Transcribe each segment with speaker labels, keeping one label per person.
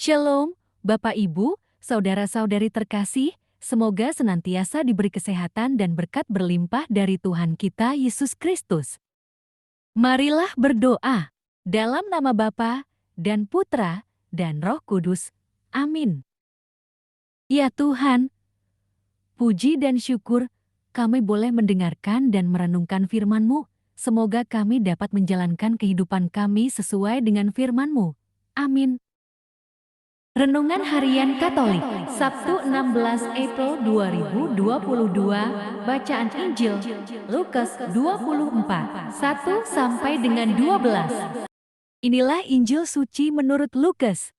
Speaker 1: Shalom, Bapak Ibu, saudara-saudari terkasih, semoga senantiasa diberi kesehatan dan berkat berlimpah dari Tuhan kita Yesus Kristus. Marilah berdoa dalam nama Bapa dan Putra dan Roh Kudus. Amin. Ya Tuhan, puji dan syukur kami boleh mendengarkan dan merenungkan firman-Mu. Semoga kami dapat menjalankan kehidupan kami sesuai dengan firman-Mu. Amin. Renungan Harian Katolik, Sabtu 16 April 2022, bacaan Injil, Lukas 24, 1 sampai dengan 12. Inilah Injil suci menurut Lukas.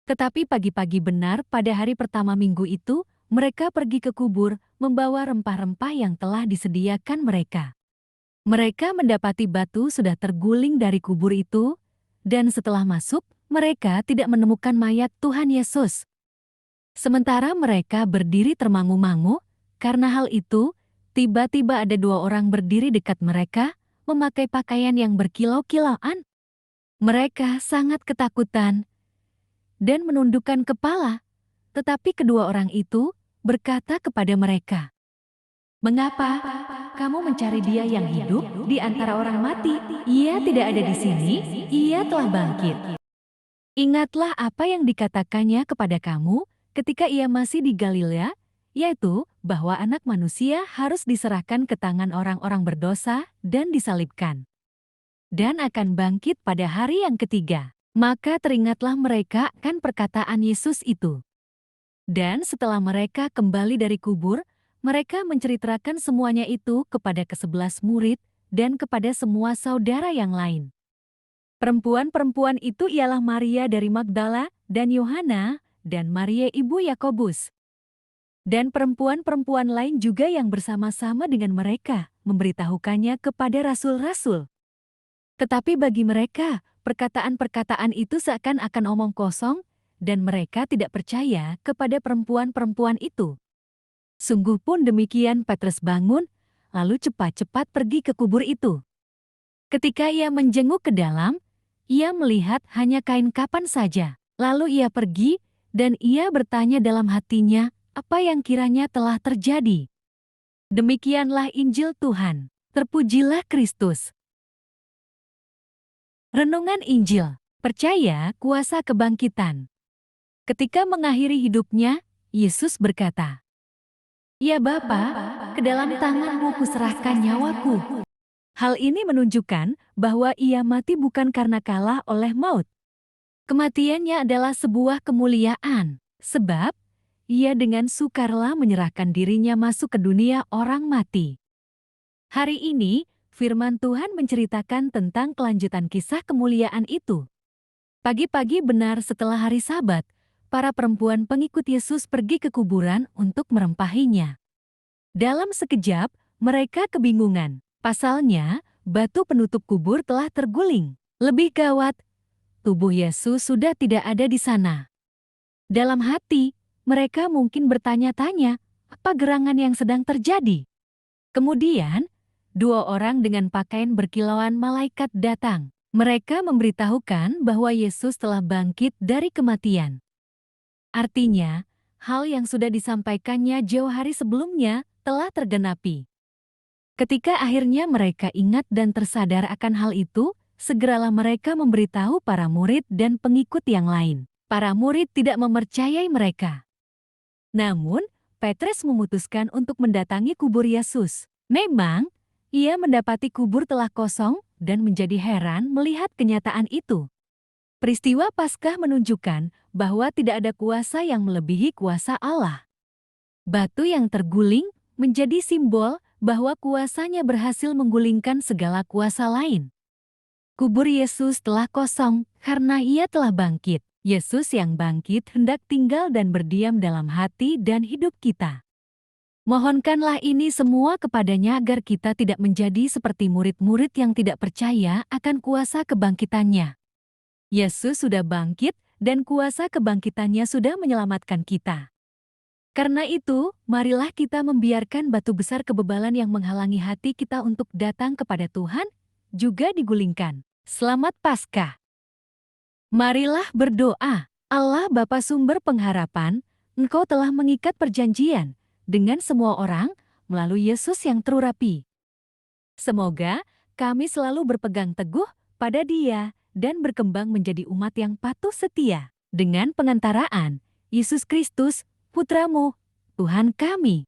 Speaker 1: Tetapi pagi-pagi benar pada hari pertama minggu itu, mereka pergi ke kubur, membawa rempah-rempah yang telah disediakan mereka. Mereka mendapati batu sudah terguling dari kubur itu, dan setelah masuk, mereka tidak menemukan mayat Tuhan Yesus. Sementara mereka berdiri termangu-mangu, karena hal itu, tiba-tiba ada dua orang berdiri dekat mereka, memakai pakaian yang berkilau-kilauan. Mereka sangat ketakutan dan menundukkan kepala, tetapi kedua orang itu berkata kepada mereka, "Mengapa kamu mencari Dia yang hidup di antara orang mati? Ia tidak ada di sini, Ia telah bangkit. Ingatlah apa yang dikatakannya kepada kamu ketika ia masih di Galilea, yaitu bahwa Anak Manusia harus diserahkan ke tangan orang-orang berdosa dan disalibkan, dan akan bangkit pada hari yang ketiga." Maka teringatlah mereka akan perkataan Yesus itu. Dan setelah mereka kembali dari kubur, mereka menceritakan semuanya itu kepada ke-11 murid dan kepada semua saudara yang lain. Perempuan-perempuan itu ialah Maria dari Magdala dan Yohana dan Maria ibu Yakobus. Dan perempuan-perempuan lain juga yang bersama-sama dengan mereka memberitahukannya kepada rasul-rasul. Tetapi bagi mereka, perkataan-perkataan itu seakan-akan omong kosong dan mereka tidak percaya kepada perempuan-perempuan itu. Sungguh pun demikian Petrus bangun, lalu cepat-cepat pergi ke kubur itu. Ketika ia menjenguk ke dalam, ia melihat hanya kain kapan saja. Lalu ia pergi, dan ia bertanya dalam hatinya apa yang kiranya telah terjadi. Demikianlah Injil Tuhan. Terpujilah Kristus. Renungan Injil. Percaya kuasa kebangkitan. Ketika mengakhiri hidupnya, Yesus berkata, "Ya Bapa, ke dalam tangan-Mu kuserahkan nyawaku." Hal ini menunjukkan bahwa ia mati bukan karena kalah oleh maut. Kematiannya adalah sebuah kemuliaan, sebab ia dengan sukarela menyerahkan dirinya masuk ke dunia orang mati. Hari ini, firman Tuhan menceritakan tentang kelanjutan kisah kemuliaan itu. Pagi-pagi benar setelah hari Sabat, para perempuan pengikut Yesus pergi ke kuburan untuk merempahinya. Dalam sekejap, mereka kebingungan. Pasalnya, batu penutup kubur telah terguling. Lebih gawat, tubuh Yesus sudah tidak ada di sana. Dalam hati, mereka mungkin bertanya-tanya, apa gerangan yang sedang terjadi? Kemudian, dua orang dengan pakaian berkilauan malaikat datang. Mereka memberitahukan bahwa Yesus telah bangkit dari kematian. Artinya, hal yang sudah disampaikannya jauh hari sebelumnya telah tergenapi. Ketika akhirnya mereka ingat dan tersadar akan hal itu, segeralah mereka memberitahu para murid dan pengikut yang lain. Para murid tidak mempercayai mereka. Namun, Petrus memutuskan untuk mendatangi kubur Yesus. Memang, ia mendapati kubur telah kosong dan menjadi heran melihat kenyataan itu. Peristiwa Paskah menunjukkan bahwa tidak ada kuasa yang melebihi kuasa Allah. Batu yang terguling menjadi simbol bahwa kuasanya berhasil menggulingkan segala kuasa lain. Kubur Yesus telah kosong karena ia telah bangkit. Yesus yang bangkit hendak tinggal dan berdiam dalam hati dan hidup kita. Mohonkanlah ini semua kepadanya agar kita tidak menjadi seperti murid-murid yang tidak percaya akan kuasa kebangkitannya. Yesus sudah bangkit dan kuasa kebangkitannya sudah menyelamatkan kita. Karena itu, marilah kita membiarkan batu besar kebebalan yang menghalangi hati kita untuk datang kepada Tuhan, juga digulingkan. Selamat Paskah. Marilah berdoa. Allah Bapa sumber pengharapan, Engkau telah mengikat perjanjian dengan semua orang melalui Yesus yang terurapi. Semoga kami selalu berpegang teguh pada Dia dan berkembang menjadi umat yang patuh setia dengan pengantaraan Yesus Kristus, Putramu, Tuhan kami,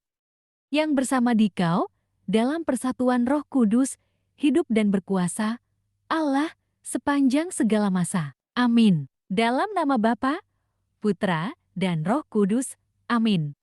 Speaker 1: yang bersama Dikau dalam persatuan Roh Kudus, hidup dan berkuasa, Allah, sepanjang segala masa. Amin. Dalam nama Bapa, Putra, dan Roh Kudus. Amin.